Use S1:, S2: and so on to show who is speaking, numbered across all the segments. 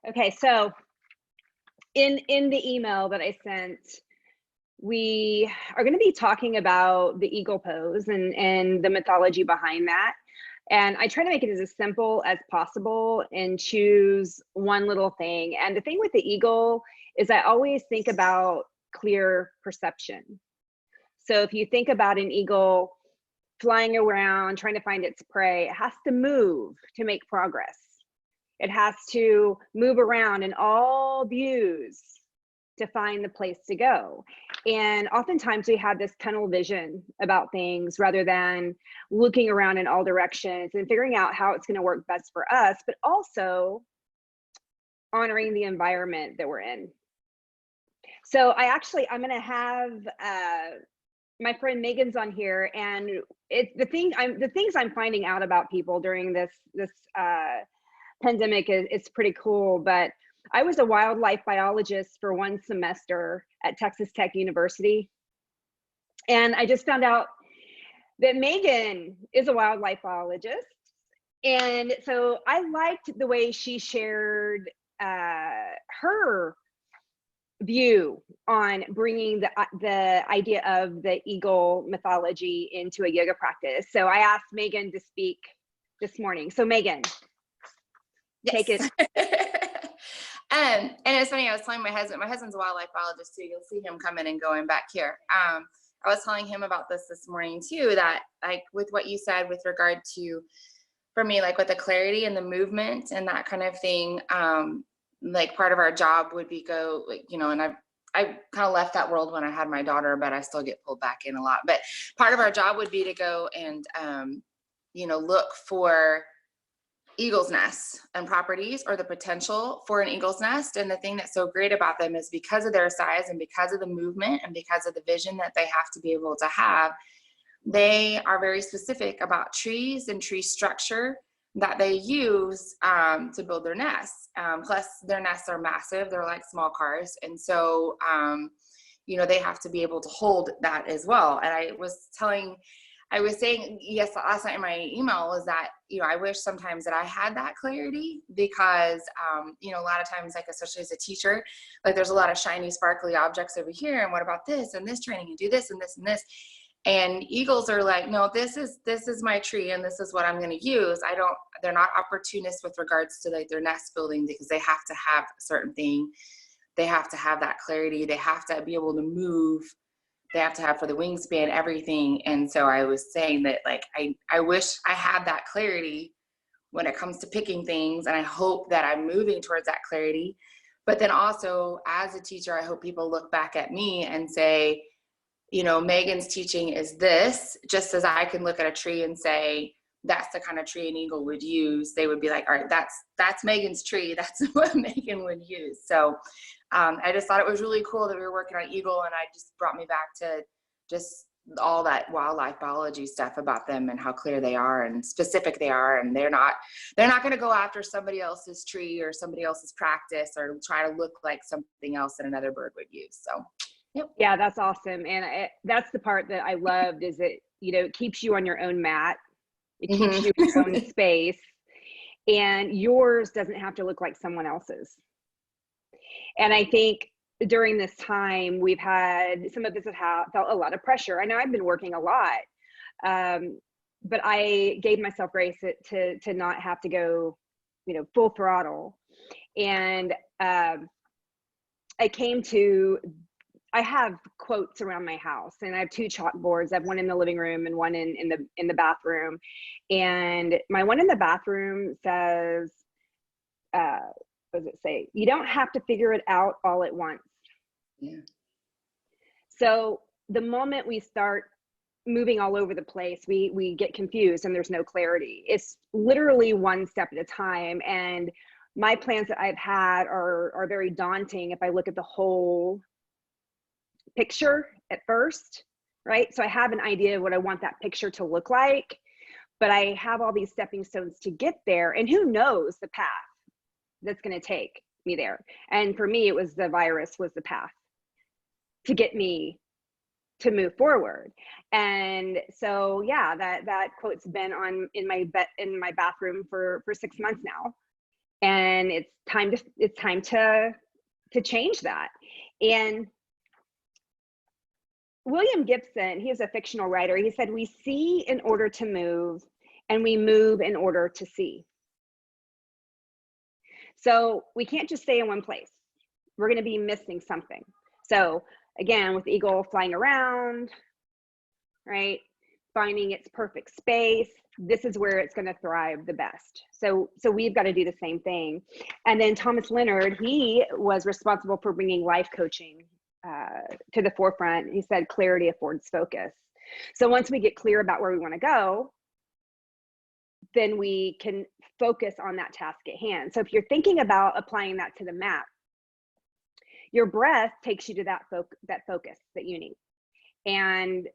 S1: Okay, so in the email that I sent, we are going to be talking about the eagle pose and the mythology behind that. And I try to make it as simple as possible and choose one little thing. And the thing with the eagle is I always think about clear perception. So if you think about an eagle flying around, trying to find its prey, it has to move to make progress. It has to move around in all views to find the place to go. And oftentimes we have this tunnel vision about things rather than looking around in all directions and figuring out how it's going to work best for us, but also honoring the environment that we're in. So I'm going to have my friend Megan's on here, and the things I'm finding out about people during this pandemic is pretty cool. But I was a wildlife biologist for one semester at Texas Tech University, and I just found out that Megan is a wildlife biologist. And so I liked the way she shared her view on bringing the idea of the eagle mythology into a yoga practice. So I asked Megan to speak this morning. So Megan, take it.
S2: And it's funny, I was telling my husband's a wildlife biologist too. You'll see him coming and going back here. I was telling him about this morning too, that like with what you said with regard to, for me, like with the clarity and the movement and that kind of thing, like part of our job would be and I kind of left that world when I had my daughter, but I still get pulled back in a lot. But part of our job would be to go and, look for eagle's nests and properties or the potential for an eagle's nest. And the thing that's so great about them is because of their size and because of the movement and because of the vision that they have to be able to have, they are very specific about trees and tree structure that they use to build their nests. Plus their nests are massive. They're like small cars. And so, they have to be able to hold that as well. And I was saying, yes, last night in my email was that, I wish sometimes that I had that clarity because, a lot of times, like, especially as a teacher, like there's a lot of shiny, sparkly objects over here. And what about this and this training and do this and this and this. And eagles are like, no, this is my tree and this is what I'm going to use. They're not opportunists with regards to like their nest building because they have to have a certain thing. They have to have that clarity. They have to be able to move. They have to have for the wingspan, everything. And so I was saying that like, I wish I had that clarity when it comes to picking things. And I hope that I'm moving towards that clarity. But then also as a teacher, I hope people look back at me and say, Megan's teaching is this, just as I can look at a tree and say, that's the kind of tree an eagle would use. They would be like, all right, that's Megan's tree. That's what Megan would use. So I just thought it was really cool that we were working on eagle, and I just brought me back to just all that wildlife biology stuff about them and how clear they are and specific they are. And they're not going to go after somebody else's tree or somebody else's practice or try to look like something else that another bird would use. So. Yep.
S1: Yeah, that's awesome. And that's the part that I loved is it, it keeps you on your own mat. It keeps you in your own space, and yours doesn't have to look like someone else's. And I think during this time, we've had, some of us have felt a lot of pressure. I know I've been working a lot, but I gave myself grace to not have to go, full throttle. And I have quotes around my house, and I have two chalkboards. I have one in the living room and one in the bathroom. And my one in the bathroom says, what does it say? You don't have to figure it out all at once.
S2: Yeah.
S1: So the moment we start moving all over the place, we get confused and there's no clarity. It's literally one step at a time. And my plans that I've had are very daunting if I look at the whole picture at first, right? So I have an idea of what I want that picture to look like, but I have all these stepping stones to get there, and who knows the path that's going to take me there. And for me, it was the virus was the path to get me to move forward. And so, yeah, that quote's been in my bathroom for 6 months now. And it's time to change that. And William Gibson, he is a fictional writer. He said, we see in order to move, and we move in order to see. So we can't just stay in one place. We're going to be missing something. So again, with eagle flying around, right, finding its perfect space, this is where it's going to thrive the best. So we've got to do the same thing. And then Thomas Leonard, he was responsible for bringing life coaching to the forefront. He said clarity affords focus. So once we get clear about where we want to go, then we can focus on that task at hand. So if you're thinking about applying that to the mat, your breath takes you to that focus that you need. And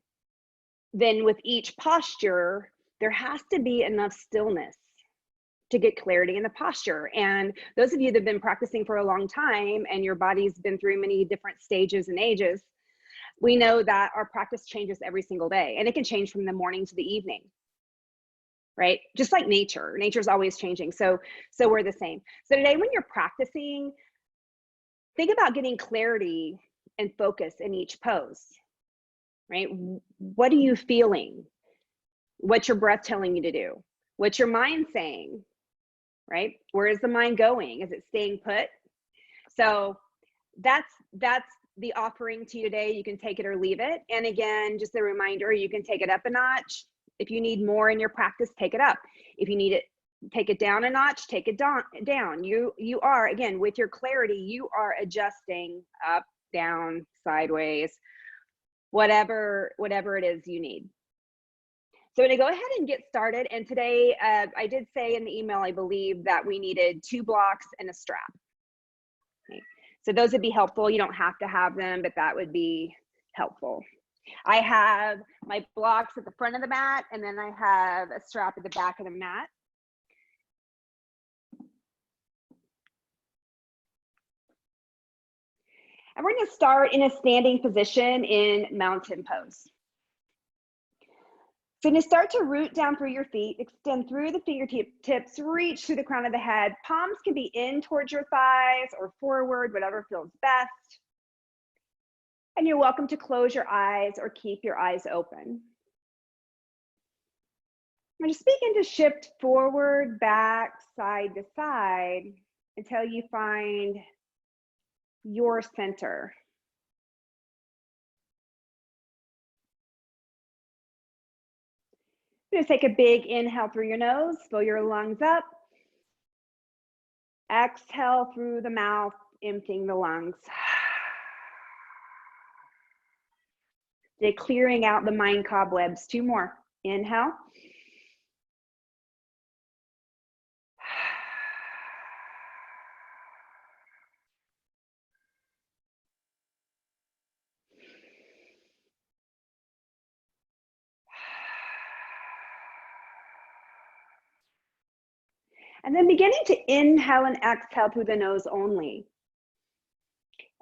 S1: then with each posture, there has to be enough stillness to get clarity in the posture. And those of you that have been practicing for a long time and your body's been through many different stages and ages, we know that our practice changes every single day, and it can change from the morning to the evening, right? Just like nature's always changing. So we're the same. So today when you're practicing, think about getting clarity and focus in each pose, right? What are you feeling? What's your breath telling you to do? What's your mind saying, right? Where is the mind going? Is it staying put? So that's the offering to you today. You can take it or leave it. And again, just a reminder, you can take it up a notch. If you need more in your practice, take it up. If you need it, take it down a notch, take it down. You are, again, with your clarity, you are adjusting up, down, sideways, whatever it is you need. So I'm going to go ahead and get started. And today, I did say in the email, I believe that we needed 2 blocks and a strap. Okay. So those would be helpful. You don't have to have them, but that would be helpful. I have my blocks at the front of the mat, and then I have a strap at the back of the mat. And we're going to start in a standing position in mountain pose. So you're going to start to root down through your feet, extend through the fingertips, reach through the crown of the head. Palms can be in towards your thighs or forward, whatever feels best. And you're welcome to close your eyes or keep your eyes open. And just begin to shift forward, back, side to side until you find your center. Just take a big inhale through your nose, fill your lungs up. Exhale through the mouth, emptying the lungs. They're clearing out the mind cobwebs. 2 more. Inhale. And then beginning to inhale and exhale through the nose only.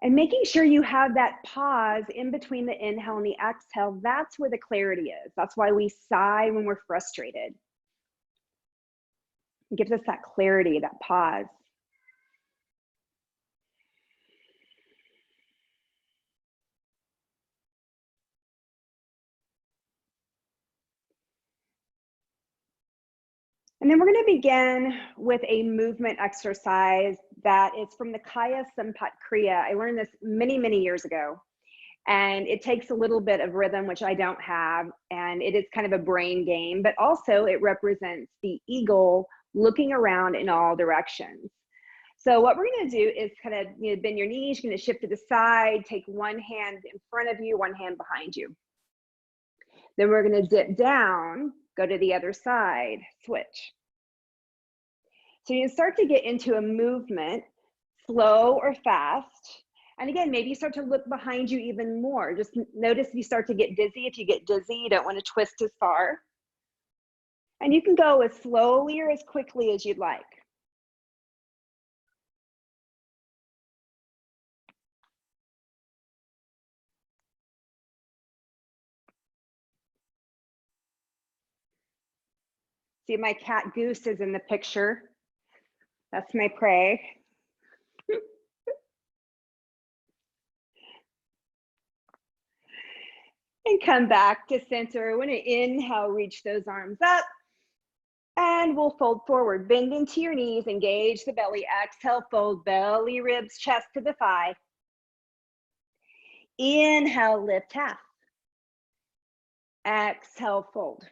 S1: And making sure you have that pause in between the inhale and the exhale. That's where the clarity is. That's why we sigh when we're frustrated. It gives us that clarity, that pause. And then we're going to begin with a movement exercise that is from the Kaya Sampat Kriya. I learned this many, many years ago. And it takes a little bit of rhythm, which I don't have. And it is kind of a brain game, but also it represents the eagle looking around in all directions. So what we're going to do is kind of bend your knees. You're going to shift to the side, take one hand in front of you, one hand behind you. Then we're going to dip down, go to the other side, switch. So you start to get into a movement, slow or fast. And again, maybe you start to look behind you even more. Just notice if you start to get dizzy. If you get dizzy, you don't want to twist as far. And you can go as slowly or as quickly as you'd like. See, my cat Goose is in the picture. That's my pray. And come back to center. When you inhale, reach those arms up. And we'll fold forward. Bend into your knees, engage the belly. Exhale, fold belly, ribs, chest to the thigh. Inhale, lift half. Exhale, fold.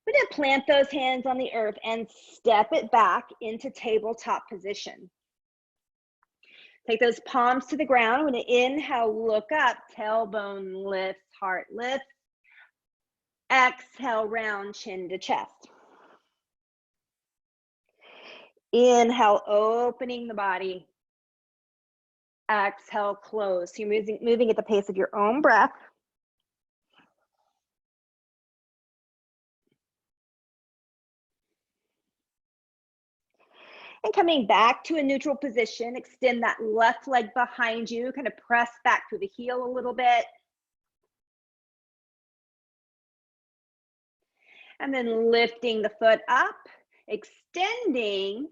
S1: We're going to plant those hands on the earth and step it back into tabletop position. Take those palms to the ground. When you inhale, look up, tailbone lifts, heart lifts. Exhale, round chin to chest. Inhale, opening the body. Exhale, close. So you're moving at the pace of your own breath. And coming back to a neutral position, extend that left leg behind you, kind of press back through the heel a little bit. And then lifting the foot up, extending,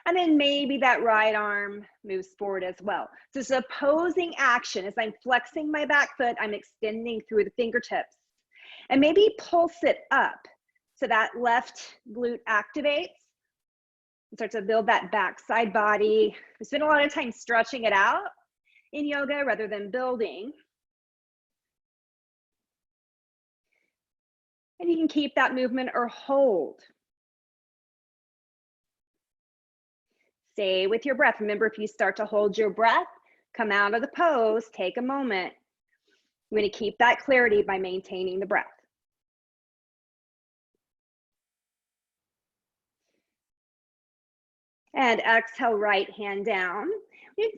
S1: and then maybe that right arm moves forward as well. So it's opposing action. As I'm flexing my back foot, I'm extending through the fingertips. And maybe pulse it up so that left glute activates. Start to build that backside body. We spend a lot of time stretching it out in yoga rather than building. And you can keep that movement or hold. Stay with your breath. Remember, if you start to hold your breath, come out of the pose, take a moment. I'm going to keep that clarity by maintaining the breath. And exhale, right hand down.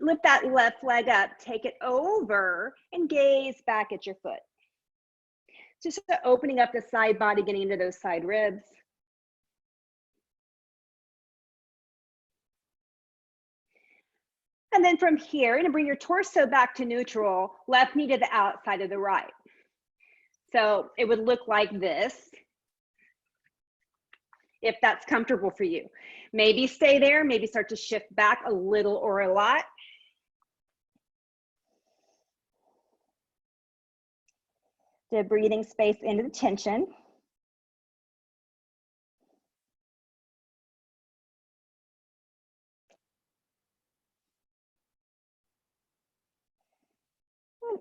S1: Lift that left leg up, take it over, and gaze back at your foot. Just opening up the side body, getting into those side ribs. And then from here, you're gonna bring your torso back to neutral, left knee to the outside of the right. So it would look like this, if that's comfortable for you. Maybe stay there, maybe start to shift back a little or a lot. The breathing space into the tension.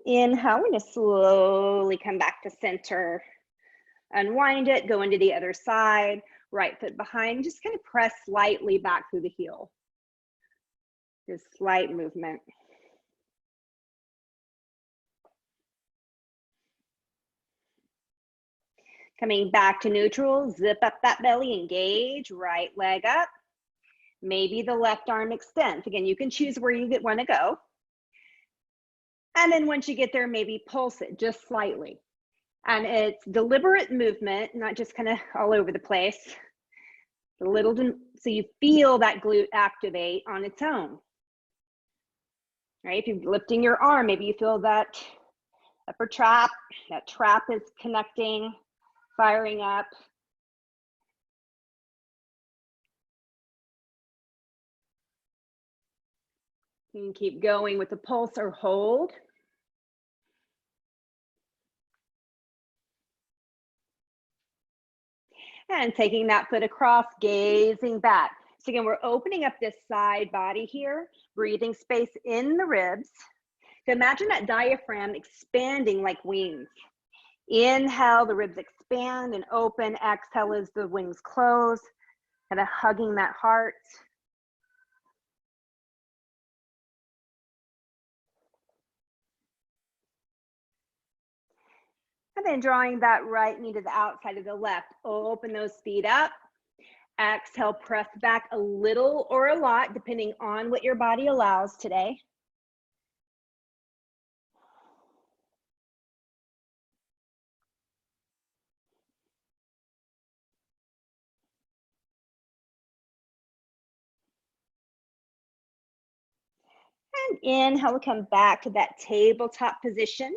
S1: Inhale, we're gonna slowly come back to center. Unwind it, go into the other side, right foot behind, just kind of press slightly back through the heel. Just slight movement. Coming back to neutral, zip up that belly, engage, right leg up. Maybe the left arm extends. Again, you can choose where you want to go. And then once you get there, maybe pulse it just slightly. And it's deliberate movement, not just kind of all over the place. So you feel that glute activate on its own. Right? If you're lifting your arm, maybe you feel that upper trap. That trap is connecting, firing up. You can keep going with the pulse or hold. And taking that foot across, gazing back. So again, we're opening up this side body here, breathing space in the ribs. So imagine that diaphragm expanding like wings. Inhale, the ribs expand and open. Exhale as the wings close, kind of hugging that heart. And then drawing that right knee to the outside of the left. Open those feet up. Exhale, press back a little or a lot, depending on what your body allows today. And inhale, come back to that tabletop position.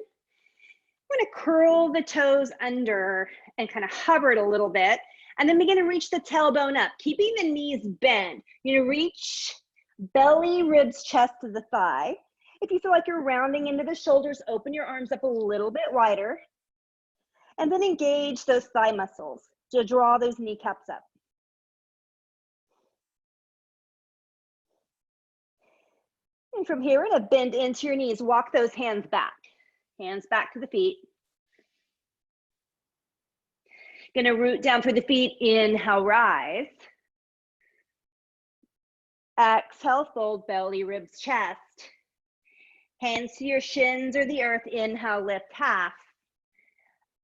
S1: I'm going to curl the toes under and kind of hover it a little bit. And then begin to reach the tailbone up, keeping the knees bent. You're gonna reach belly, ribs, chest to the thigh. If you feel like you're rounding into the shoulders, open your arms up a little bit wider. And then engage those thigh muscles to draw those kneecaps up. And from here, we're gonna bend into your knees. Walk those hands back to the feet. Gonna root down through the feet, inhale, rise. Exhale, fold, belly, ribs, chest. Hands to your shins or the earth, inhale, lift half.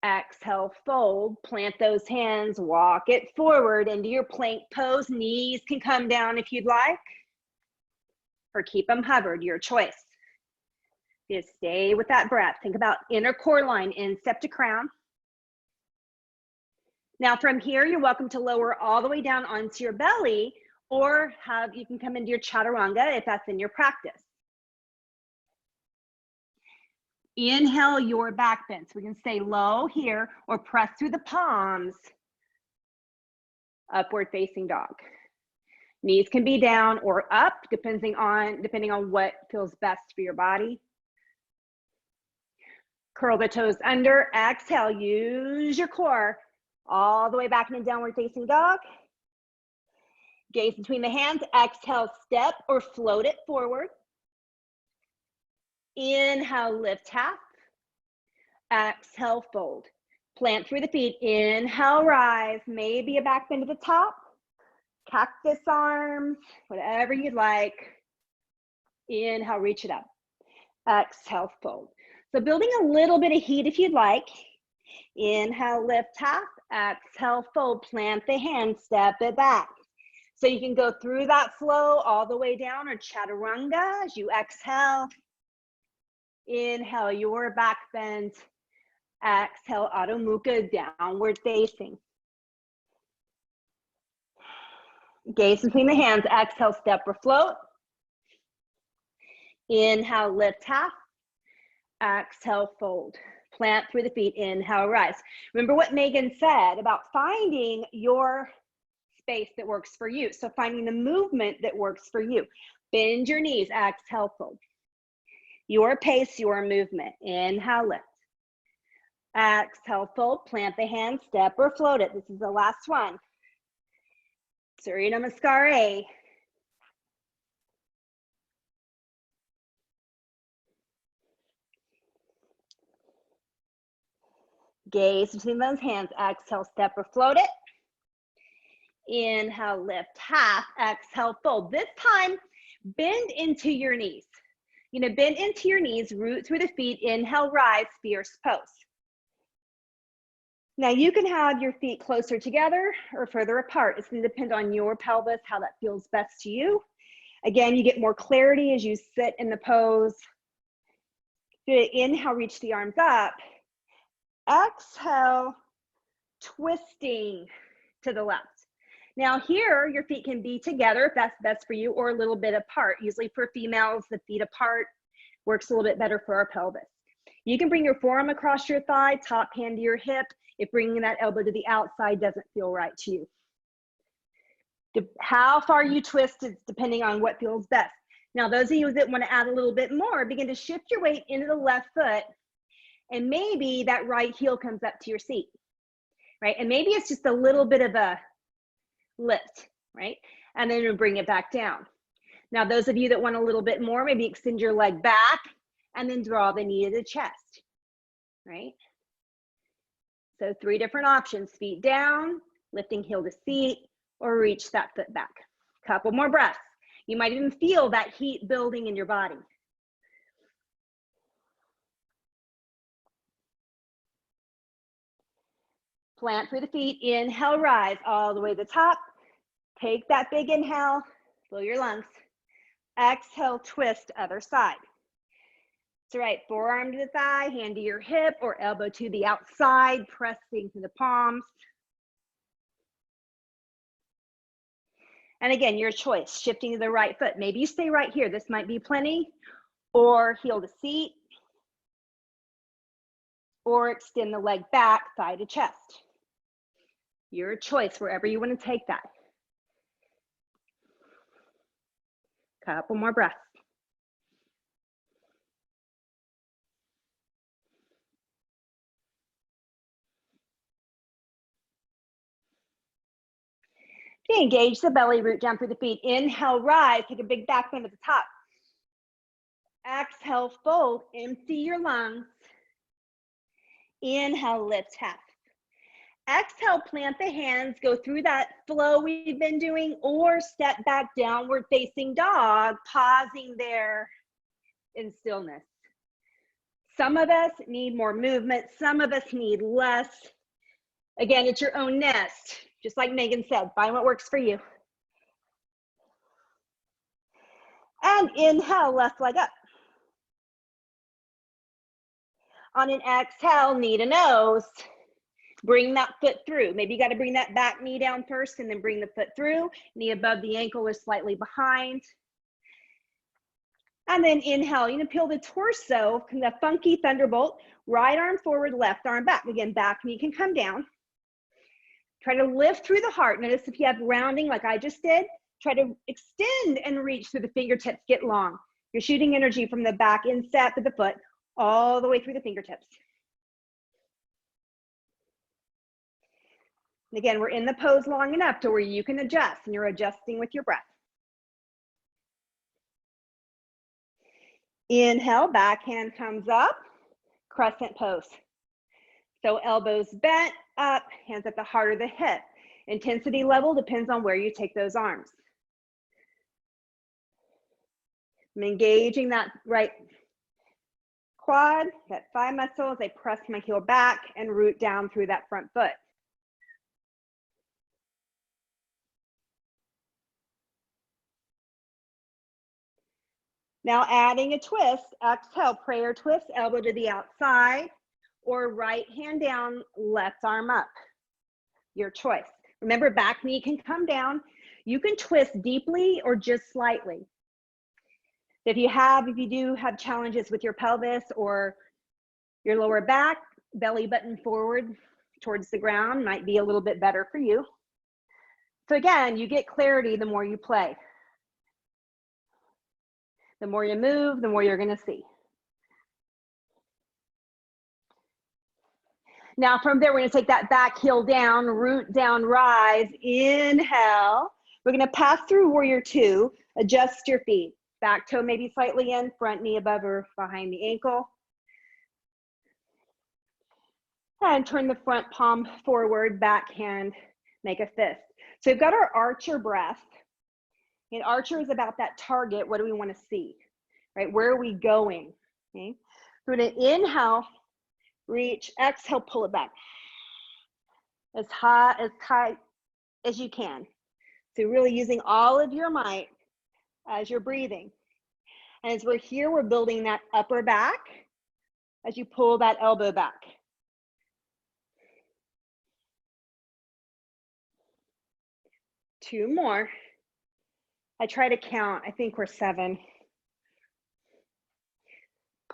S1: Exhale, fold, plant those hands, walk it forward into your plank pose. Knees can come down if you'd like, or keep them hovered, your choice. Just stay with that breath. Think about inner core line, instep to crown. Now from here, you're welcome to lower all the way down onto your belly, or you can come into your chaturanga if that's in your practice. Inhale your back bend. So we can stay low here or press through the palms. Upward facing dog. Knees can be down or up, depending on what feels best for your body. Curl the toes under, exhale, use your core. All the way back into downward facing dog. Gaze between the hands, exhale, step or float it forward. Inhale, lift half. Exhale, fold. Plant through the feet, inhale, rise. Maybe a back bend to the top. Cactus arms, whatever you'd like. Inhale, reach it up. Exhale, fold. So building a little bit of heat if you'd like. Inhale, lift half. Exhale, fold, plant the hand, step it back. So you can go through that flow all the way down or chaturanga as you exhale. Inhale, your back bend. Exhale, Adho Mukha, downward facing. Gaze between the hands, exhale, step or float. Inhale, lift half. Exhale, fold. Plant through the feet, inhale, rise. Remember what Megan said about finding your space that works for you. So finding the movement that works for you. Bend your knees, exhale, fold. Your pace, your movement. Inhale, lift. Exhale, fold, plant the hand, step or float it. This is the last one. Surya Namaskar. Gaze between those hands, exhale, step or float it. Inhale, lift half, exhale, fold. This time, bend into your knees. Bend into your knees, root through the feet, inhale, rise, fierce pose. Now you can have your feet closer together or further apart. It's gonna depend on your pelvis, how that feels best to you. Again, you get more clarity as you sit in the pose. Inhale, reach the arms up. Exhale, twisting to the left. Now here, your feet can be together if that's best for you, or a little bit apart. Usually for females, the feet apart works a little bit better for our pelvis. You can bring your forearm across your thigh, top hand to your hip, if bringing that elbow to the outside doesn't feel right to you. How far you twist is depending on what feels best. Now, those of you that want to add a little bit more, begin to shift your weight into the left foot, and maybe that right heel comes up to your seat, right? And maybe it's just a little bit of a lift, right? And then you bring it back down. Now, those of you that want a little bit more, maybe extend your leg back and then draw the knee to the chest, right? So 3 different options: feet down, lifting heel to seat, or reach that foot back. Couple more breaths. You might even feel that heat building in your body. Plant through the feet, inhale, rise all the way to the top. Take that big inhale, fill your lungs. Exhale, twist other side. So right, forearm to the thigh, hand to your hip or elbow to the outside, pressing to the palms. And again, your choice, shifting to the right foot. Maybe you stay right here. This might be plenty. Or heel to seat. Or extend the leg back, thigh to chest. Your choice, wherever you want to take that. Couple more breaths. Okay, engage the belly, root down through the feet. Inhale, rise, take a big back bend at the top. Exhale, fold, empty your lungs. Inhale, lift half. Exhale, plant the hands, go through that flow we've been doing, or step back, downward facing dog, pausing there in stillness. Some of us need more movement, some of us need less. Again, it's your own nest. Just like Megan said, find what works for you. And inhale, left leg up. On an exhale, knee to nose. Bring that foot through. Maybe you got to bring that back knee down first and then bring the foot through. Knee above the ankle or slightly behind. And then inhale, you know, peel the torso, the funky thunderbolt, right arm forward, left arm back. Again, back knee can come down. Try to lift through the heart. Notice if you have rounding like I just did, try to extend and reach through the fingertips, get long. You're shooting energy from the back instep of the foot all the way through the fingertips. And again, we're in the pose long enough to where you can adjust, and you're adjusting with your breath. Inhale, back hand comes up, crescent pose. So elbows bent up, hands at the heart of the hip. Intensity level depends on where you take those arms. I'm engaging that right quad, that thigh muscle as I press my heel back and root down through that front foot. Now adding a twist, exhale, prayer twist, elbow to the outside, or right hand down, left arm up. Your choice. Remember, back knee can come down. You can twist deeply or just slightly. If you do have challenges with your pelvis or your lower back, belly button forward towards the ground might be a little bit better for you. So again, you get clarity the more you play. The more you move, the more you're going to see. Now from there, we're going to take that back heel down, root down, rise. Inhale. We're going to pass through warrior two. Adjust your feet. Back toe maybe slightly in, front knee above or behind the ankle. And turn the front palm forward, back hand, make a fist. So we've got our archer breath. And archer is about that target. What do we want to see? Right? Where are we going? Okay. So we're going to inhale, reach, exhale, pull it back. As high, as tight as you can. So really using all of your might as you're breathing. And as we're here, we're building that upper back as you pull that elbow back. Two more. I try to count. I think we're 7.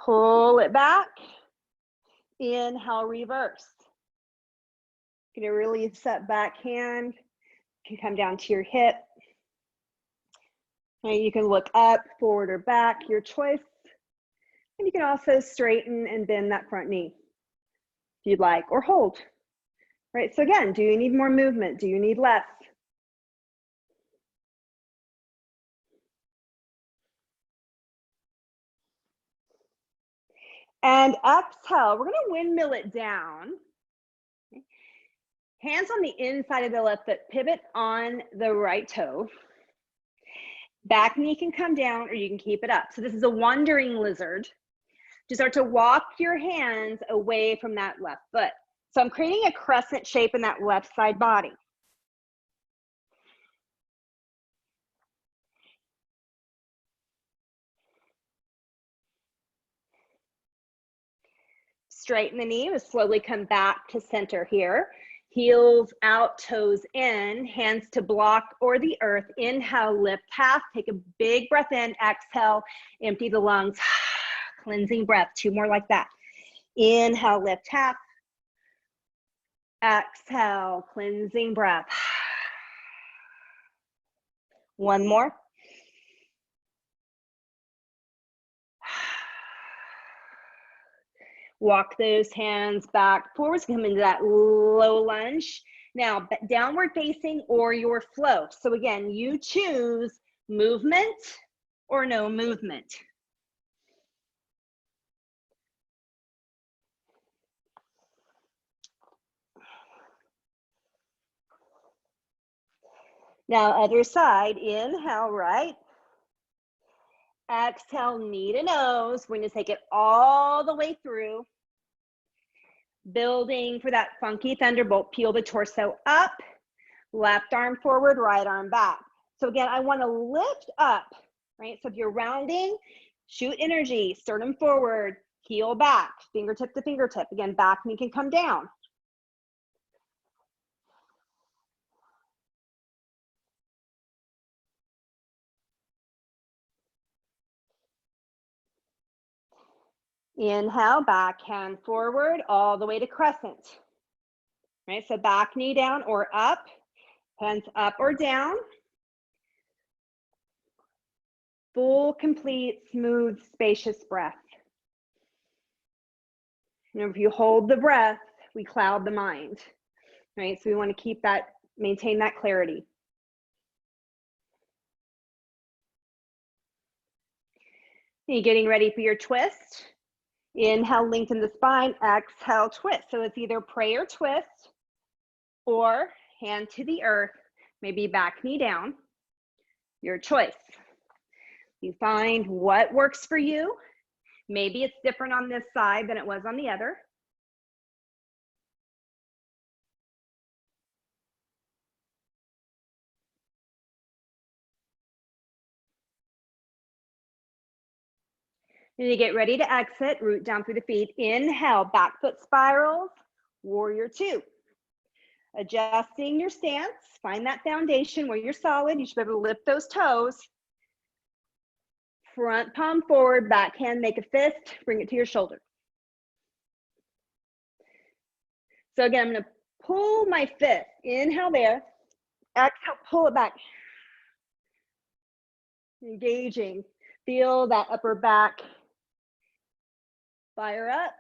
S1: Pull it back. Inhale, reverse. Gonna release that back hand. You can come down to your hip. And you can look up, forward, or back, your choice. And you can also straighten and bend that front knee if you'd like, or hold. Right, so again, do you need more movement? Do you need less? And exhale, we're gonna windmill it down. Hands on the inside of the left foot, pivot on the right toe. Back knee can come down or you can keep it up. So this is a wandering lizard. Just start to walk your hands away from that left foot. So I'm creating a crescent shape in that left side body. Straighten the knee, we'll slowly come back to center here. Heels out, toes in, hands to block or the earth. Inhale, lift half, take a big breath in, exhale, empty the lungs. Cleansing breath, 2 more like that. Inhale, lift half. Exhale, cleansing breath. One more. Walk those hands back forwards, come into that low lunge. Now, downward facing or your flow. So again, you choose movement or no movement. Now, other side, inhale, right? Exhale, knee to nose. We're going to take it all the way through. Building for that funky thunderbolt. Peel the torso up. Left arm forward, right arm back. So again, I want to lift up, right? So if you're rounding, shoot energy, sternum forward, heel back, fingertip to fingertip. Again, back knee can come down. Inhale, back hand forward, all the way to crescent. Right, so back knee down or up, hands up or down. Full, complete, smooth, spacious breath. And if you hold the breath, we cloud the mind, right? So we want to keep that, maintain that clarity. You're getting ready for your twist. Inhale, lengthen the spine, exhale, twist. So it's either prayer twist or hand to the earth, maybe back knee down, your choice. You find what works for you. Maybe it's different on this side than it was on the other. And you get ready to exit, root down through the feet. Inhale, back foot spirals, warrior two. Adjusting your stance, find that foundation where you're solid. You should be able to lift those toes. Front palm forward, back hand, make a fist, bring it to your shoulder. So again, I'm gonna pull my fist, inhale there, exhale, pull it back. Engaging, feel that upper back fire up.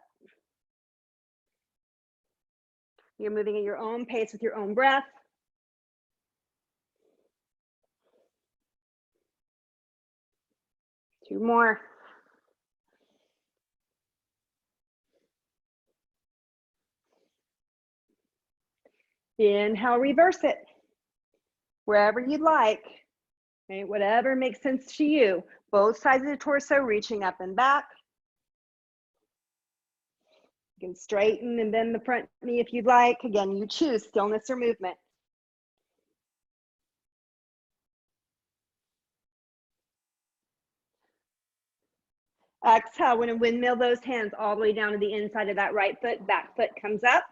S1: You're moving at your own pace with your own breath. Two more. Inhale, reverse it. Wherever you'd like, okay? Whatever makes sense to you. Both sides of the torso reaching up and back. You can straighten and bend the front knee if you'd like. Again, you choose stillness or movement. Exhale, we're gonna windmill those hands all the way down to the inside of that right foot. Back foot comes up.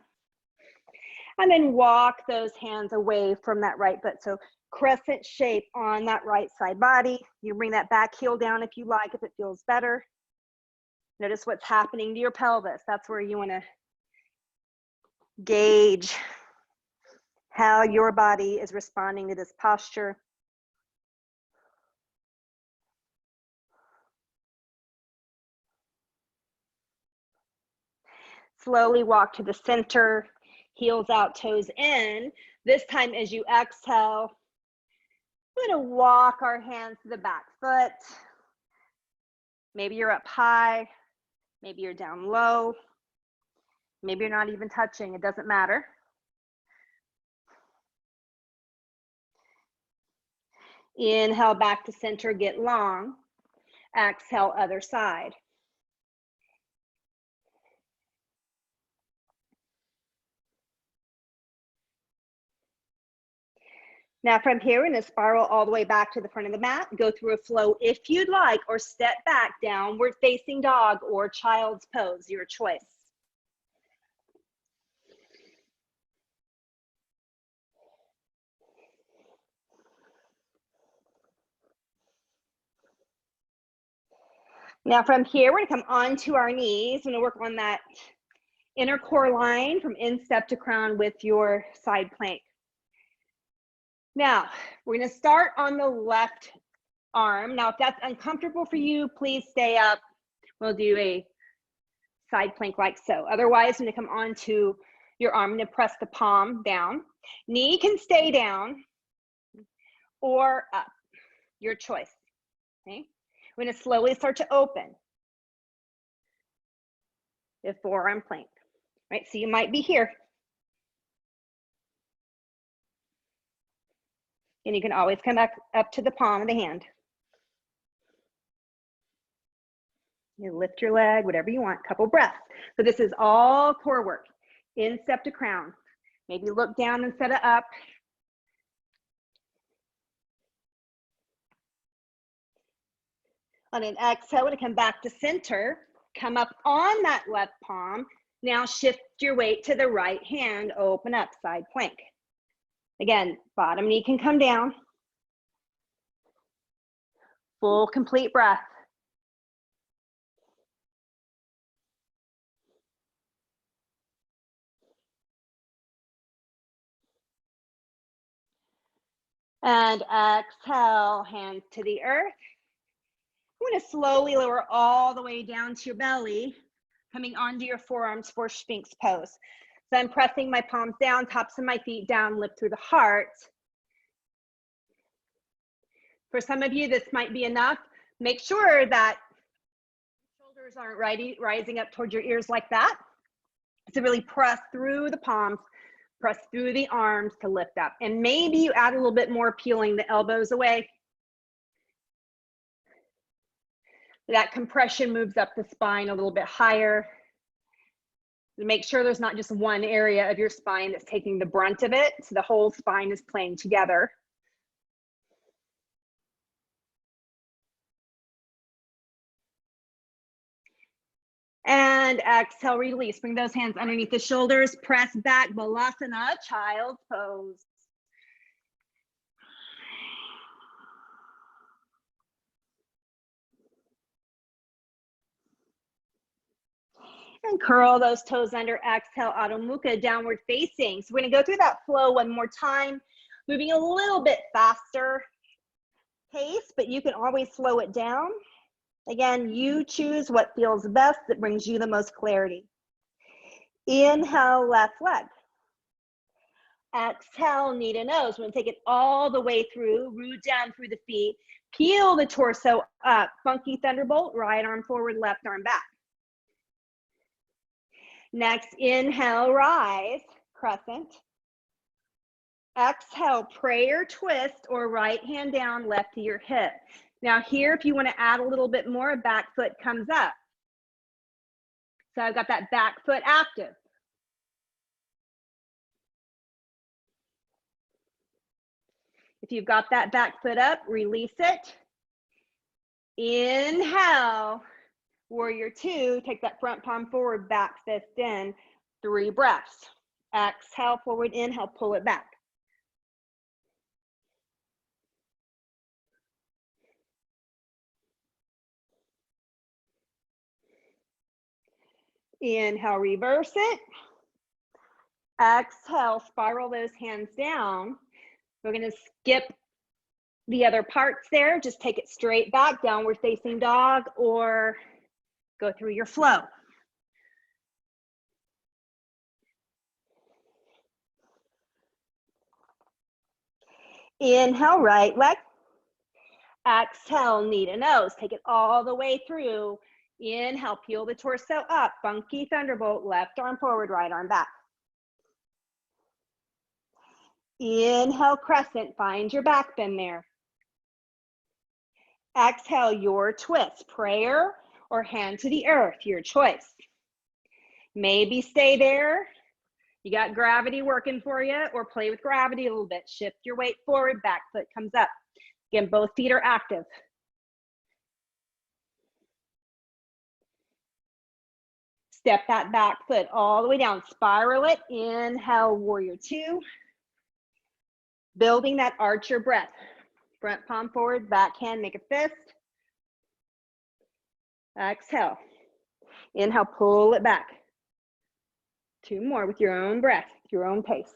S1: And then walk those hands away from that right foot. So crescent shape on that right side body. You bring that back heel down if you like, if it feels better. Notice what's happening to your pelvis. That's where you wanna gauge how your body is responding to this posture. Slowly walk to the center, heels out, toes in. This time as you exhale, we're gonna walk our hands to the back foot. Maybe you're up high, maybe you're down low, maybe you're not even touching, it doesn't matter. Inhale back to center, get long. Exhale, other side. Now from here, we're gonna spiral all the way back to the front of the mat, go through a flow if you'd like, or step back, downward facing dog or child's pose, your choice. Now from here, we're gonna come onto our knees. We're gonna work on that inner core line from instep to crown with your side plank. Now, we're gonna start on the left arm. Now, if that's uncomfortable for you, please stay up. We'll do a side plank like so. Otherwise, I'm gonna come onto your arm. I'm gonna press the palm down. Knee can stay down or up, your choice, okay? We're gonna slowly start to open the forearm plank, right? So you might be here. And you can always come back up to the palm of the hand. You lift your leg, whatever you want, couple breaths. So this is all core work, instep to crown. Maybe look down instead of up. On an exhale, to come back to center, come up on that left palm. Now shift your weight to the right hand, open up, side plank. Again, bottom knee can come down. Full, complete breath. And exhale, hands to the earth. I'm going to slowly lower all the way down to your belly, coming onto your forearms for Sphinx pose. So I'm pressing my palms down, tops of my feet down, lift through the heart. For some of you, this might be enough. Make sure that shoulders aren't rising up towards your ears like that. So really press through the palms, press through the arms to lift up. And maybe you add a little bit more, peeling the elbows away. That compression moves up the spine a little bit higher. Make sure there's not just one area of your spine that's taking the brunt of it. So the whole spine is playing together. And exhale, release. Bring those hands underneath the shoulders. Press back, Balasana, child's pose. And curl those toes under. Exhale, Adho Mukha, downward facing. So we're gonna go through that flow one more time, moving a little bit faster pace, but you can always slow it down. Again, you choose what feels best, that brings you the most clarity. Inhale, left leg. Exhale, knee to nose. We're gonna take it all the way through, root down through the feet, peel the torso up, funky thunderbolt, right arm forward, left arm back. Next, inhale, rise, crescent. Exhale, prayer twist, or right hand down, left to your hip. Now here, if you want to add a little bit more, back foot comes up. So I've got that back foot active. If you've got that back foot up, release it. Inhale, warrior two, take that front palm forward, back fist in, 3 breaths. Exhale, forward, inhale, pull it back. Inhale, reverse it. Exhale, spiral those hands down. We're gonna skip the other parts there. Just take it straight back, downward facing dog, or go through your flow. Inhale, right leg. Exhale, knee to nose. Take it all the way through. Inhale, peel the torso up. Funky thunderbolt, left arm forward, right arm back. Inhale, crescent. Find your back bend there. Exhale, your twist. Prayer or hand to the earth, your choice. Maybe stay there. You got gravity working for you, or play with gravity a little bit. Shift your weight forward, back foot comes up. Again, both feet are active. Step that back foot all the way down, spiral it. Inhale, warrior two. Building that archer breath. Front palm forward, back hand, make a fist. Exhale. Inhale, pull it back. 2 more with your own breath, your own pace.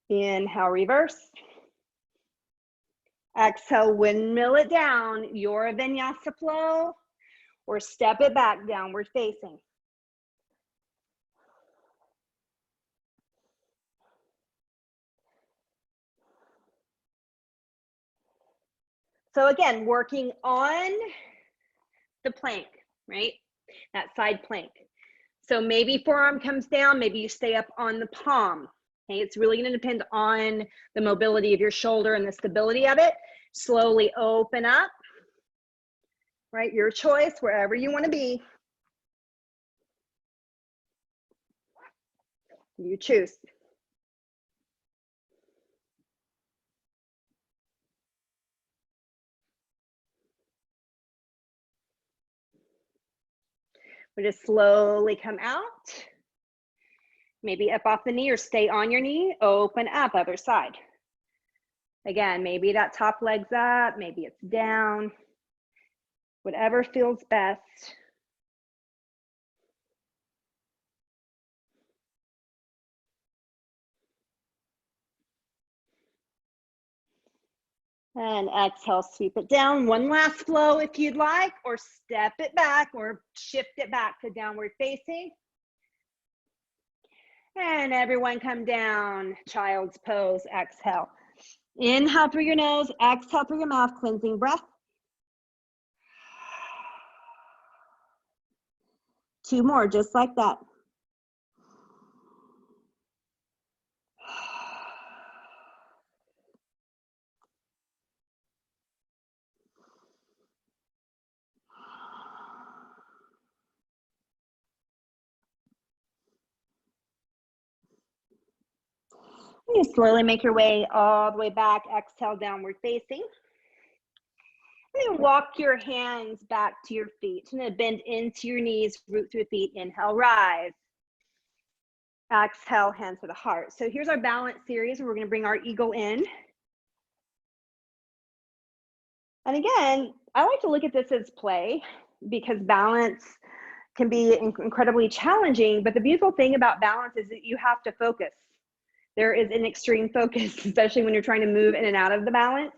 S1: Inhale, reverse. Exhale, windmill it down, your vinyasa flow, or step it back, downward facing. So again, working on the plank, right? That side plank. So maybe forearm comes down, maybe you stay up on the palm. Okay, it's really going to depend on the mobility of your shoulder and the stability of it. Slowly open up, right? Your choice, wherever you want to be. You choose. We just slowly come out. Maybe up off the knee or stay on your knee. Open up, other side. Again, maybe that top leg's up, maybe it's down. Whatever feels best. And exhale, sweep it down. One last flow if you'd like, or step it back or shift it back to downward facing. And everyone come down, child's pose, exhale. Inhale through your nose, exhale through your mouth, cleansing breath. 2 more, just like that. You slowly make your way all the way back, exhale, downward facing. And then walk your hands back to your feet. And then bend into your knees, root through the feet. Inhale, rise. Exhale, hands to the heart. So here's our balance series where we're going to bring our eagle in. And again, I like to look at this as play because balance can be incredibly challenging. But the beautiful thing about balance is that you have to focus. There is an extreme focus, especially when you're trying to move in and out of the balance.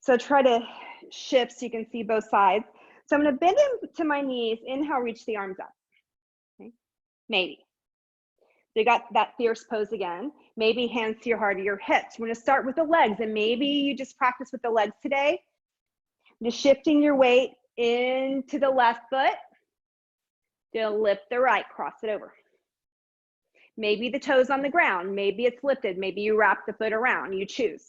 S1: So try to shift so you can see both sides. So I'm going to bend into my knees. Inhale, reach the arms up. Okay. Maybe. So you got that fierce pose again. Maybe hands to your heart or your hips. We're going to start with the legs, and maybe you just practice with the legs today. Just shifting your weight into the left foot. Then lift the right, cross it over. Maybe the toes on the ground. Maybe it's lifted. Maybe you wrap the foot around. You choose.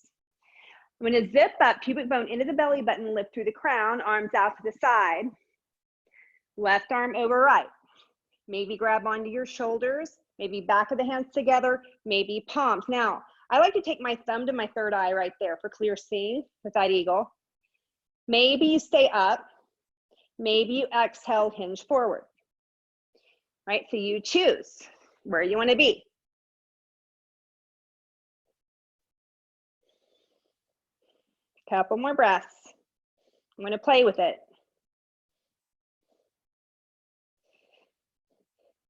S1: I'm going to zip up, pubic bone into the belly button, lift through the crown, arms out to the side. Left arm over right. Maybe grab onto your shoulders, maybe back of the hands together, maybe palms. Now, I like to take my thumb to my third eye right there for clear seeing with that eagle. Maybe you stay up. Maybe you exhale, hinge forward. Right, so you choose where you want to be. Couple more breaths. I'm going to play with it.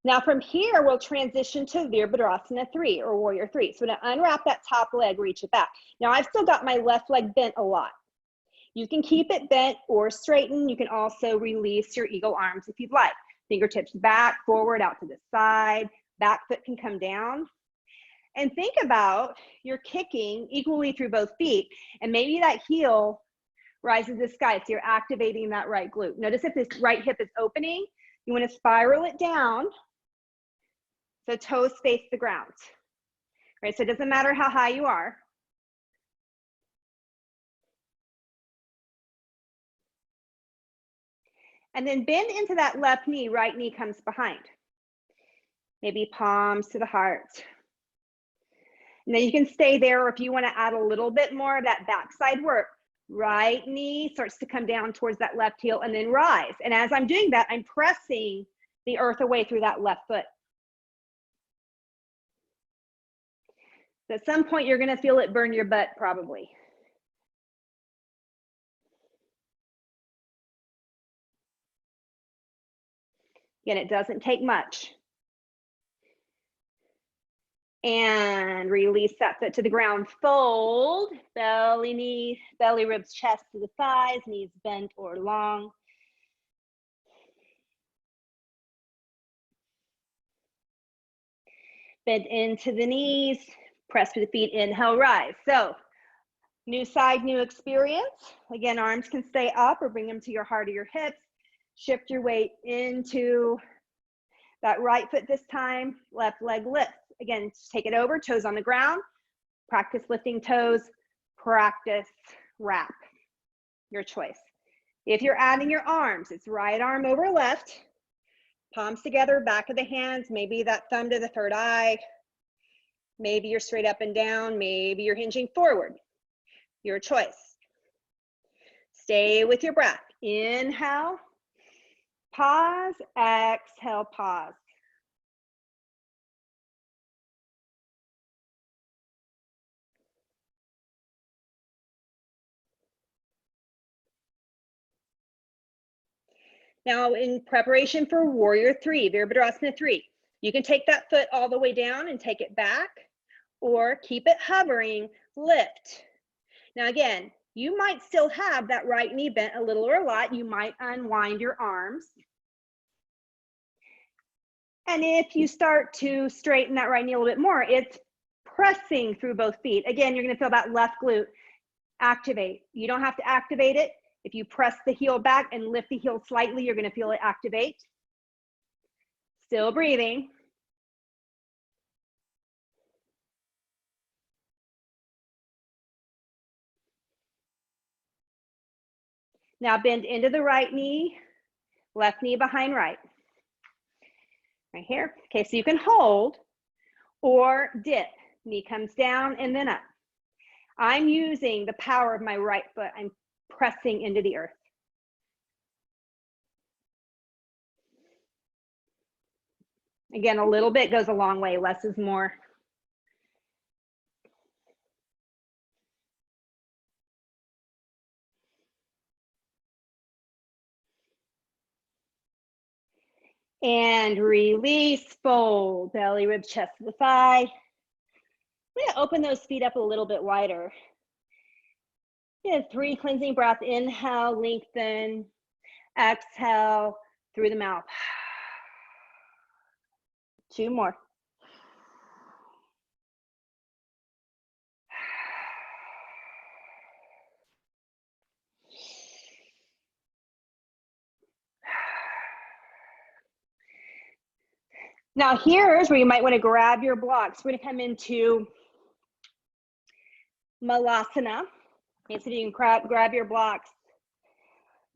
S1: Now from here, we'll transition to Virabhadrasana 3 or Warrior 3. So to unwrap that top leg, reach it back. Now I've still got my left leg bent a lot. You can keep it bent or straighten. You can also release your eagle arms if you'd like. Fingertips back, forward, out to the side. Back foot can come down. And think about you're kicking equally through both feet, and maybe that heel rises to the sky, so you're activating that right glute. Notice if this right hip is opening, you want to spiral it down so toes face the ground. Right, so it doesn't matter how high you are. And then bend into that left knee, right knee comes behind. Maybe palms to the heart. And then you can stay there, or if you want to add a little bit more of that backside work, right knee starts to come down towards that left heel and then rise. And as I'm doing that, I'm pressing the earth away through that left foot. So at some point, you're going to feel it burn your butt probably. Again, it doesn't take much. And release that foot to the ground. Fold, belly, knee, belly, ribs, chest to the thighs, knees bent or long. Bend into the knees, press through the feet, inhale, rise. So, new side, new experience. Again, arms can stay up or bring them to your heart or your hips. Shift your weight into that right foot this time, left leg lifts. Again, take it over, toes on the ground. Practice lifting toes, practice wrap, your choice. If you're adding your arms, it's right arm over left, palms together, back of the hands, maybe that thumb to the third eye. Maybe you're straight up and down, maybe you're hinging forward. Your choice. Stay with your breath. Inhale, pause, exhale, pause. Now, in preparation for Warrior 3, Virabhadrasana 3, you can take that foot all the way down and take it back, or keep it hovering, lift. Now, again, you might still have that right knee bent a little or a lot. You might unwind your arms. And if you start to straighten that right knee a little bit more, it's pressing through both feet. Again, you're going to feel that left glute activate. You don't have to activate it. If you press the heel back and lift the heel slightly, you're going to feel it activate. Still breathing. Now bend into the right knee, left knee behind right. Right here. Okay, so you can hold or dip. Knee comes down and then up. I'm using the power of my right foot. I'm pressing into the earth. Again, a little bit goes a long way. Less is more. And release, fold, belly, rib, chest to the thigh. I'm going to open those feet up a little bit wider. Yeah, 3 cleansing breath. Inhale, lengthen. Exhale through the mouth. 2 more. Now here's where you might want to grab your blocks. We're going to come into Malasana. Okay, so you can grab your blocks,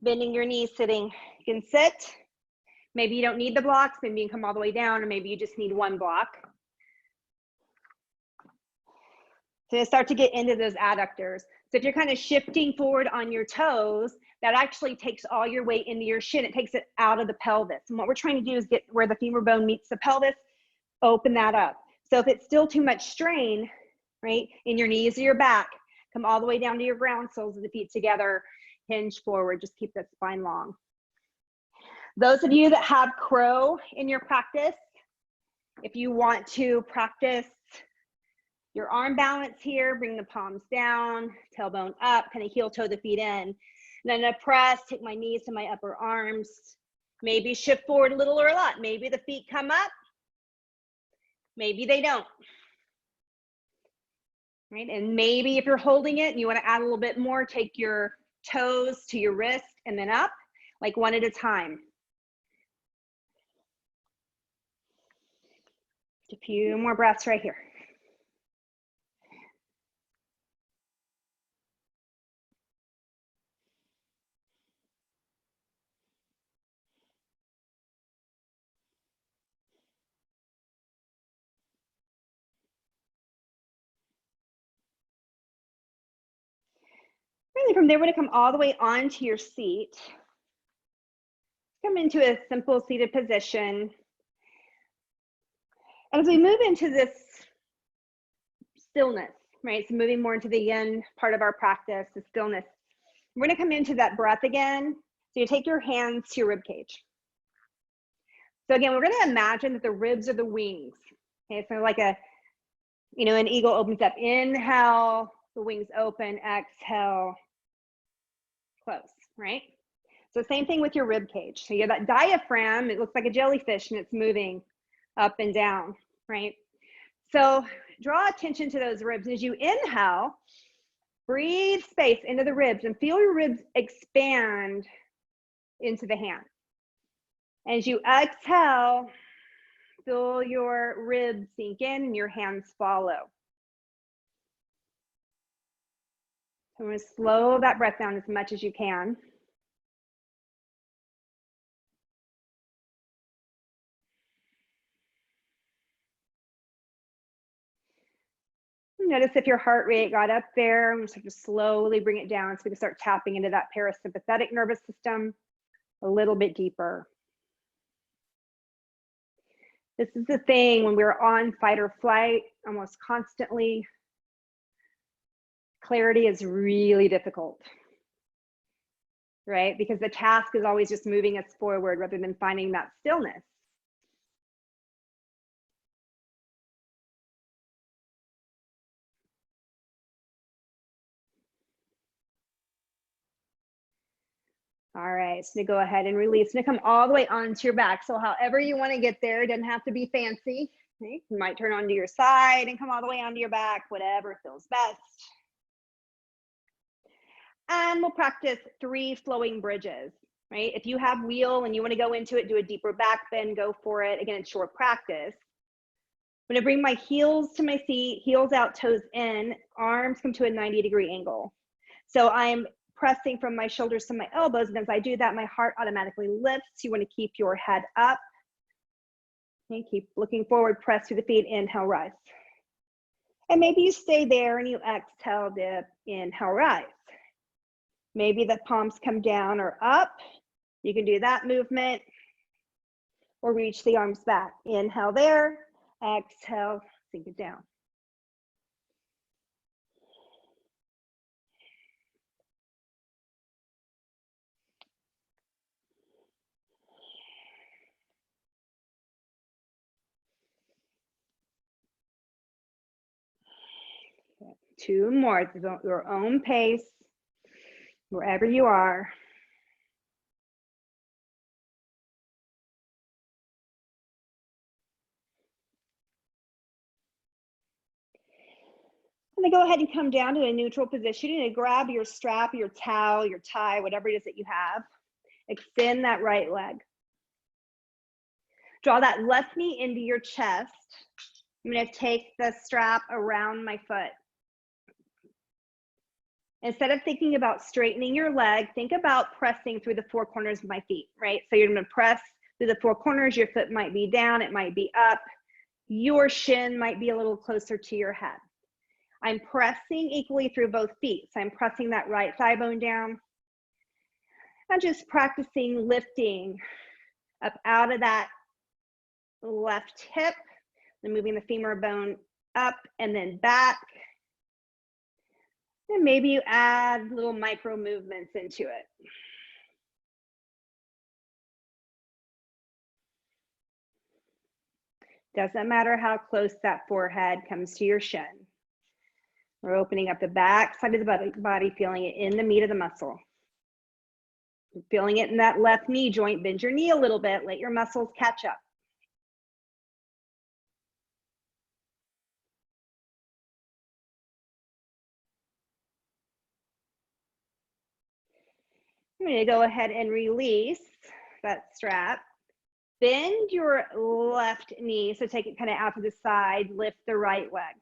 S1: bending your knees, sitting. You can sit. Maybe you don't need the blocks. Maybe you can come all the way down, or maybe you just need 1 block. So you start to get into those adductors. So if you're kind of shifting forward on your toes, that actually takes all your weight into your shin. It takes it out of the pelvis. And what we're trying to do is get where the femur bone meets the pelvis, open that up. So if it's still too much strain, right, in your knees or your back, come all the way down to your ground, soles of the feet together, hinge forward, just keep that spine long. Those of you that have crow in your practice, if you want to practice your arm balance here, bring the palms down, tailbone up, kind of heel toe the feet in. And then I press, take my knees to my upper arms, maybe shift forward a little or a lot. Maybe the feet come up, maybe they don't. Right? And maybe if you're holding it and you want to add a little bit more, take your toes to your wrist and then up, like 1 at a time. A few more breaths right here. Really from there, we're going to come all the way onto your seat. Come into a simple seated position. And as we move into this stillness, right? So moving more into the yin part of our practice, the stillness. We're going to come into that breath again. So you take your hands to your rib cage. So again, we're going to imagine that the ribs are the wings. Okay, so like a, you know, an eagle opens up. Inhale, the wings open. Exhale, close, right? So same thing with your rib cage. So you have that diaphragm. It looks like a jellyfish and it's moving up and down, right? So draw attention to those ribs. As you inhale, breathe space into the ribs and feel your ribs expand into the hand. As you exhale, feel your ribs sink in and your hands follow. So I'm going to slow that breath down as much as you can. Notice if your heart rate got up there. I'm just going to slowly bring it down so we can start tapping into that parasympathetic nervous system a little bit deeper. This is the thing when we're on fight or flight almost constantly. Clarity is really difficult, right? Because the task is always just moving us forward rather than finding that stillness. All right, so go ahead and release. It's gonna come all the way onto your back. So however you want to get there, it doesn't have to be fancy. Okay? You might turn onto your side and come all the way onto your back, whatever feels best. And we'll practice 3 flowing bridges, right? If you have wheel and you want to go into it, do a deeper back bend, go for it. Again, it's short practice. I'm gonna bring my heels to my feet, heels out, toes in, arms come to a 90-degree angle. So I'm pressing from my shoulders to my elbows, and as I do that, my heart automatically lifts. You want to keep your head up. Okay, keep looking forward, press through the feet, inhale, rise. And maybe you stay there and you exhale, dip, inhale, rise. Maybe the palms come down or up. You can do that movement or reach the arms back. Inhale there, exhale, sink it down. Okay. 2 more at your own pace, wherever you are. And then go ahead and come down to a neutral position and grab your strap, your towel, your tie, whatever it is that you have. Extend that right leg. Draw that left knee into your chest. I'm going to take the strap around my foot. Instead of thinking about straightening your leg, think about pressing through the 4 corners of my feet, right? So you're going to press through the 4 corners. Your foot might be down, it might be up. Your shin might be a little closer to your head. I'm pressing equally through both feet. So I'm pressing that right thigh bone down. I'm just practicing lifting up out of that left hip, then moving the femur bone up and then back. And maybe you add little micro movements into it. Doesn't matter how close that forehead comes to your shin. We're opening up the back side of the body, feeling it in the meat of the muscle. Feeling it in that left knee joint. Bend your knee a little bit. Let your muscles catch up. I'm going to go ahead and release that strap. Bend your left knee. So take it kind of out to the side. Lift the right leg.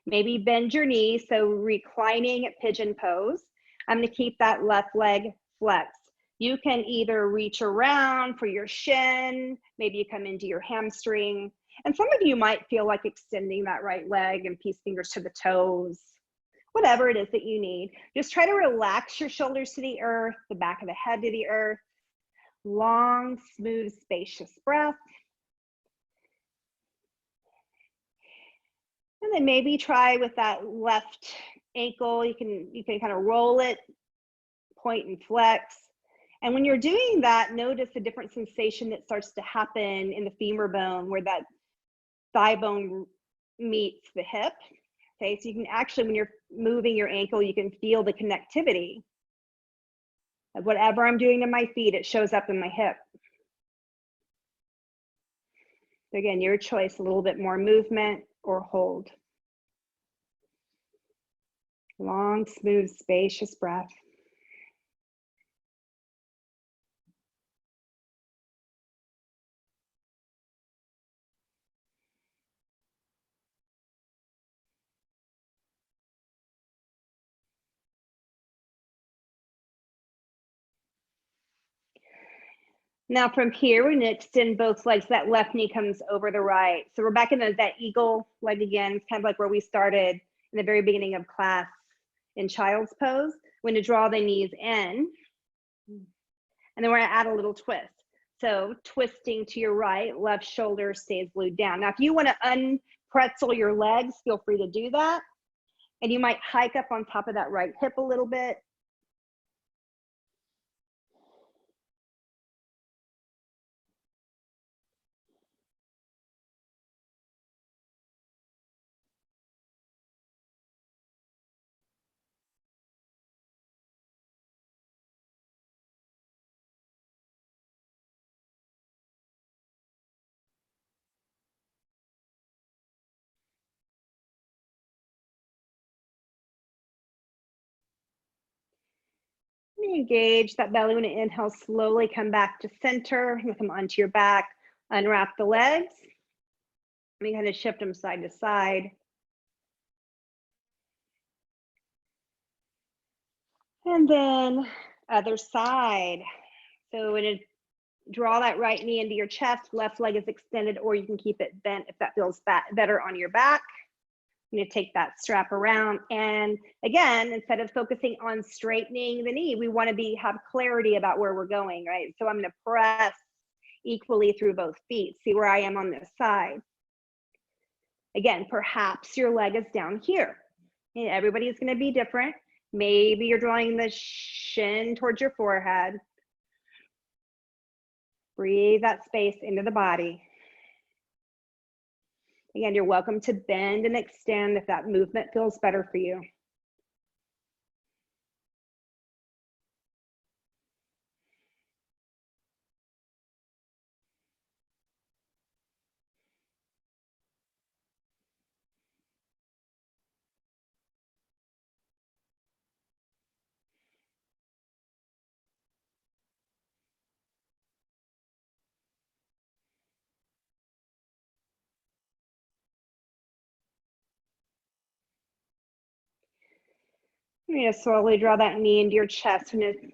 S1: Maybe bend your knee. So reclining pigeon pose. I'm going to keep that left leg flexed. You can either reach around for your shin. Maybe you come into your hamstring. And some of you might feel like extending that right leg and peace fingers to the toes. Whatever it is that you need. Just try to relax your shoulders to the earth, the back of the head to the earth. Long, smooth, spacious breath. And then maybe try with that left ankle, you can kind of roll it, point and flex. And when you're doing that, notice the different sensation that starts to happen in the femur bone where that thigh bone meets the hip. Okay, so you can actually, when you're moving your ankle, you can feel the connectivity. Whatever I'm doing to my feet, it shows up in my hip. So again, your choice, a little bit more movement or hold. Long, smooth, spacious breath. Now from here, we're going to extend both legs. That left knee comes over the right. So we're back in that eagle leg again. It's kind of like where we started in the very beginning of class in child's pose. We're going to draw the knees in. And then we're going to add a little twist. So twisting to your right, left shoulder stays glued down. Now, if you want to unpretzel your legs, feel free to do that. And you might hike up on top of that right hip a little bit. Engage that belly. When you inhale, slowly come back to center. You come onto your back, unwrap the legs. Let me kind of shift them side to side. And then other side. So when you draw that right knee into your chest, left leg is extended, or you can keep it bent if that feels better on your back. I'm going to take that strap around, and again, instead of focusing on straightening the knee, we want to have clarity about where we're going, right? So I'm going to press equally through both feet. See where I am on this side. Again, perhaps your leg is down here. And everybody's going to be different. Maybe you're drawing the shin towards your forehead. Breathe that space into the body. Again, you're welcome to bend and extend if that movement feels better for you. You're going to slowly draw that knee into your chest. You're going to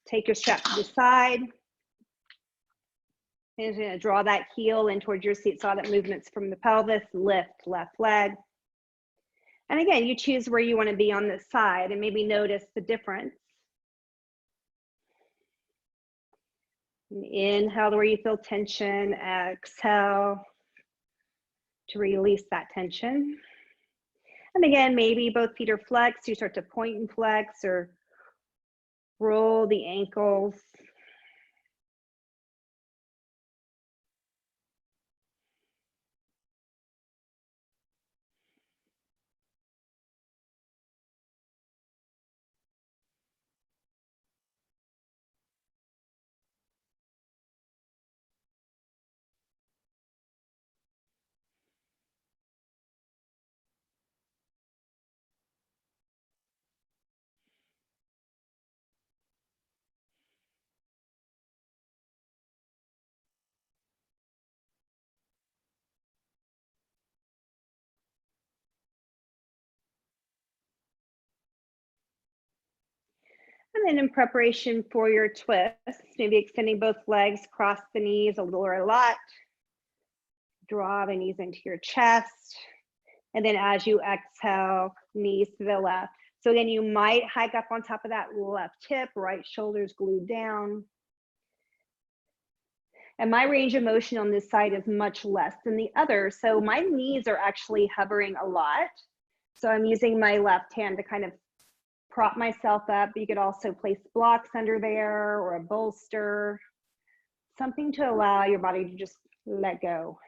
S1: take your strap to the side. You're going to draw that heel in towards your seat. Saw that movements from the pelvis. Lift left leg. And again, you choose where you want to be on this side and maybe notice the difference. Inhale to where you feel tension. Exhale to release that tension. And again, maybe both feet are flexed. You start to point and flex or roll the ankles. And then in preparation for your twist, maybe extending both legs, cross the knees a little or a lot. Draw the knees into your chest. And then as you exhale, knees to the left. So again, you might hike up on top of that left hip, right shoulder's glued down. And my range of motion on this side is much less than the other. So my knees are actually hovering a lot. So I'm using my left hand to kind of prop myself up. You could also place blocks under there or a bolster, something to allow your body to just let go.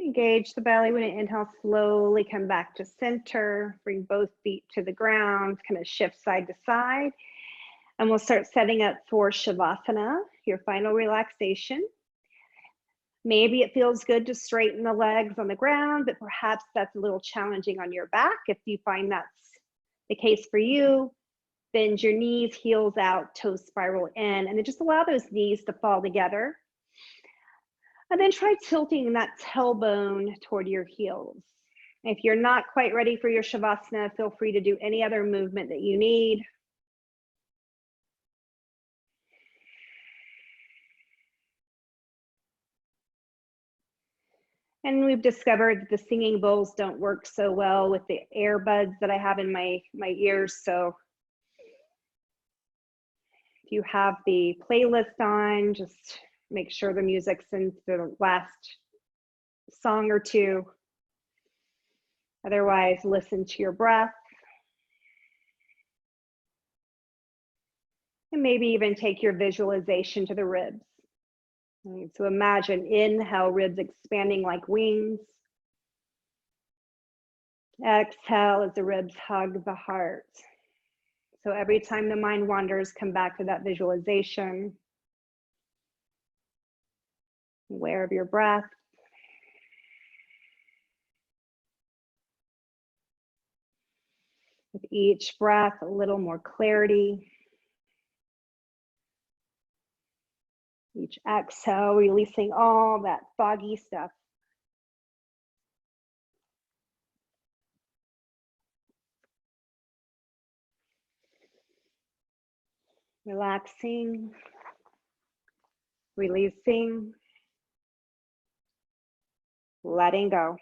S1: Engage the belly. When you inhale, slowly come back to center. Bring both feet to the ground, kind of shift side to side. And we'll start setting up for Shavasana, your final relaxation. Maybe it feels good to straighten the legs on the ground, but perhaps that's a little challenging on your back. If you find that's the case for you, bend your knees, heels out, toes spiral in, and then just allow those knees to fall together. And then try tilting that tailbone toward your heels. If you're not quite ready for your Shavasana, feel free to do any other movement that you need. And we've discovered that the singing bowls don't work so well with the earbuds that I have in my ears. So if you have the playlist on, just make sure the music's in the last song or two. Otherwise, listen to your breath. And maybe even take your visualization to the ribs. So imagine, inhale, ribs expanding like wings. Exhale as the ribs hug the heart. So every time the mind wanders, come back to that visualization. Aware of your breath. With each breath, a little more clarity. Each exhale, releasing all that foggy stuff. Relaxing, releasing, letting go.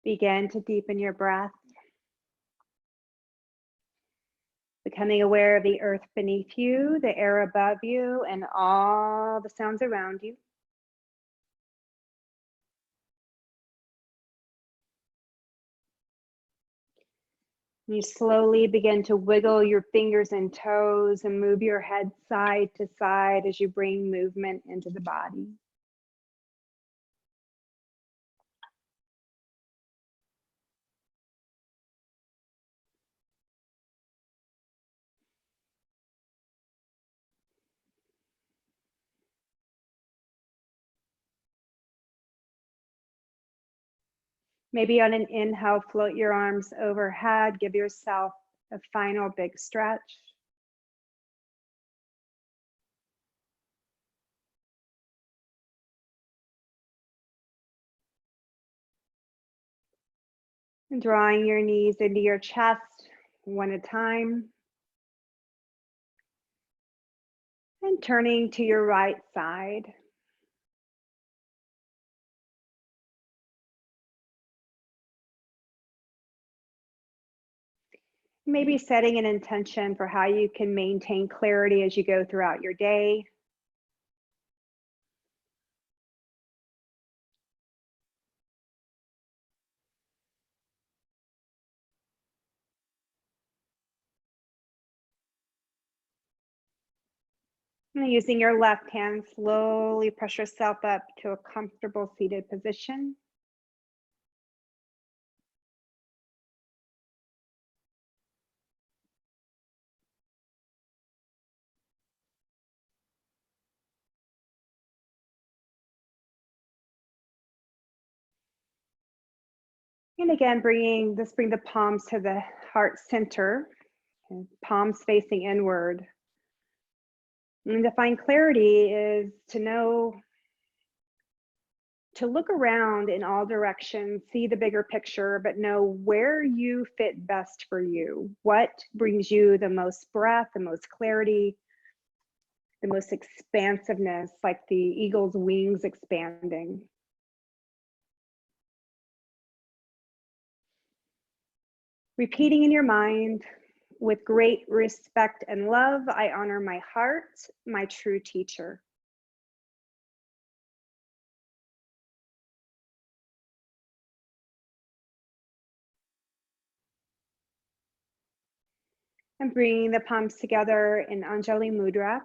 S1: Begin to deepen your breath. Becoming aware of the earth beneath you, the air above you, and all the sounds around you. You slowly begin to wiggle your fingers and toes and move your head side to side as you bring movement into the body. Maybe on an inhale, float your arms overhead. Give yourself a final big stretch. And drawing your knees into your chest one at a time. And turning to your right side. Maybe setting an intention for how you can maintain clarity as you go throughout your day. And using your left hand, slowly press yourself up to a comfortable seated position. And again, bring the palms to the heart center, and palms facing inward. And to find clarity is to know, to look around in all directions, see the bigger picture, but know where you fit best for you. What brings you the most breath, the most clarity, the most expansiveness, like the eagle's wings expanding. Repeating in your mind, with great respect and love, I honor my heart, my true teacher. And bringing the palms together in Anjali Mudra.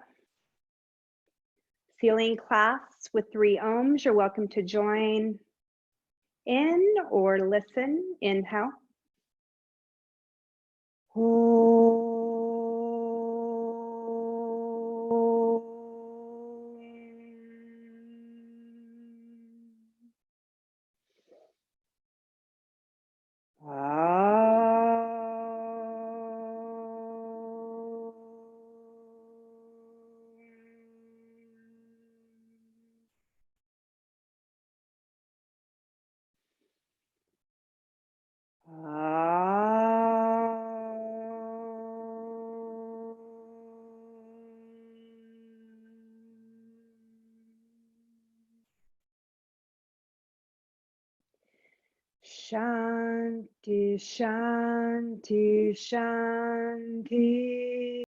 S1: Ceiling class with 3 ohms. You're welcome to join in or listen. Inhale. Shanti, Shanti, Shanti.